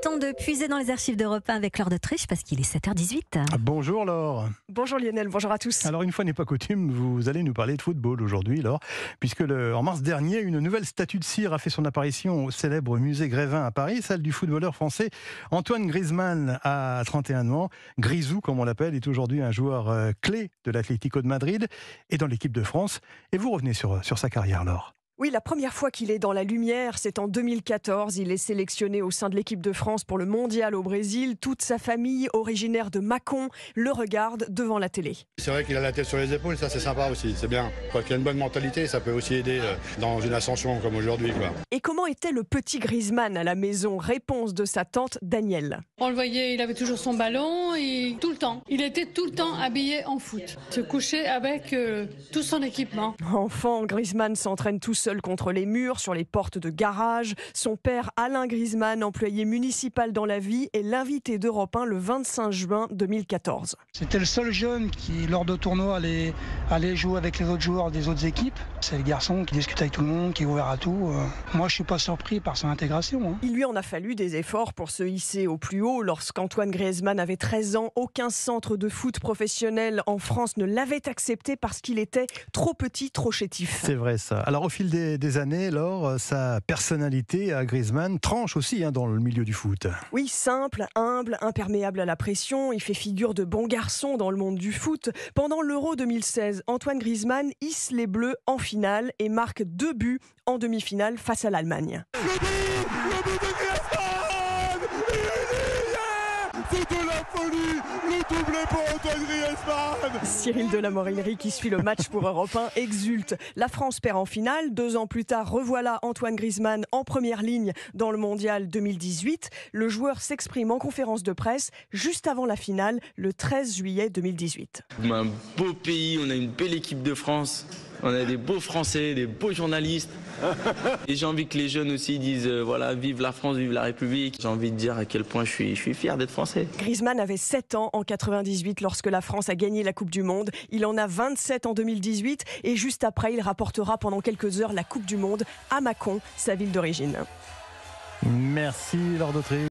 temps de puiser dans les archives d'Europe 1 avec Laure d'Autriche parce qu'il est 7h18. Bonjour Laure. Bonjour Lionel, bonjour à tous. Alors une fois n'est pas coutume, vous allez nous parler de football aujourd'hui Laure, puisque en mars dernier, une nouvelle statue de cire a fait son apparition au célèbre musée Grévin à Paris, celle du footballeur français Antoine Griezmann à 31 ans. Grisou, comme on l'appelle, est aujourd'hui un joueur clé de l'Atlético de Madrid et dans l'équipe de France. Et vous revenez sur sa carrière Laure. Oui, la première fois qu'il est dans la lumière, c'est en 2014. Il est sélectionné au sein de l'équipe de France pour le mondial au Brésil. Toute sa famille, originaire de Mâcon, le regarde devant la télé. C'est vrai qu'il a la tête sur les épaules, ça c'est sympa aussi, c'est bien. Quand il a une bonne mentalité, ça peut aussi aider dans une ascension comme aujourd'hui. Et comment était le petit Griezmann à la maison? Réponse de sa tante Danielle. On le voyait, il avait toujours son ballon et tout le temps. Il était tout le temps habillé en foot. Se couchait avec tout son équipement. Enfant, Griezmann s'entraîne tout seul contre les murs, sur les portes de garage. Son père, Alain Griezmann, employé municipal dans la vie, est l'invité d'Europe 1 le 25 juin 2014. C'était le seul jeune qui, lors de tournois, allait jouer avec les autres joueurs des autres équipes. C'est le garçon qui discute avec tout le monde, qui est ouvert à tout. Moi, je ne suis pas surpris par son intégration. Il lui en a fallu des efforts pour se hisser au plus haut. Lorsqu'Antoine Griezmann avait 13 ans, aucun centre de foot professionnel en France ne l'avait accepté parce qu'il était trop petit, trop chétif. C'est vrai ça. Alors au fil des années, Laure, sa personnalité à Griezmann tranche aussi dans le milieu du foot. Oui, simple, humble, imperméable à la pression. Il fait figure de bon garçon dans le monde du foot. Pendant l'Euro 2016, Antoine Griezmann hisse les Bleus en finale et marque 2 buts en demi-finale face à l'Allemagne. Le but de Griezmann! C'est de la folie! Le doublé pour Antoine Griezmann! Cyril Delamorinerie, qui suit le match pour Europe 1, exulte. La France perd en finale. 2 ans plus tard, revoilà Antoine Griezmann en première ligne dans le mondial 2018. Le joueur s'exprime en conférence de presse juste avant la finale, le 13 juillet 2018. On a un beau pays, on a une belle équipe de France. On a des beaux Français, des beaux journalistes. Et j'ai envie que les jeunes aussi disent voilà, vive la France, vive la République. J'ai envie de dire à quel point je suis fier d'être français. Griezmann avait 7 ans en 98 lorsque la France a gagné la Coupe du Monde. Il en a 27 en 2018 et juste après, il rapportera pendant quelques heures la Coupe du Monde à Mâcon, sa ville d'origine. Merci Laure d'Autriche.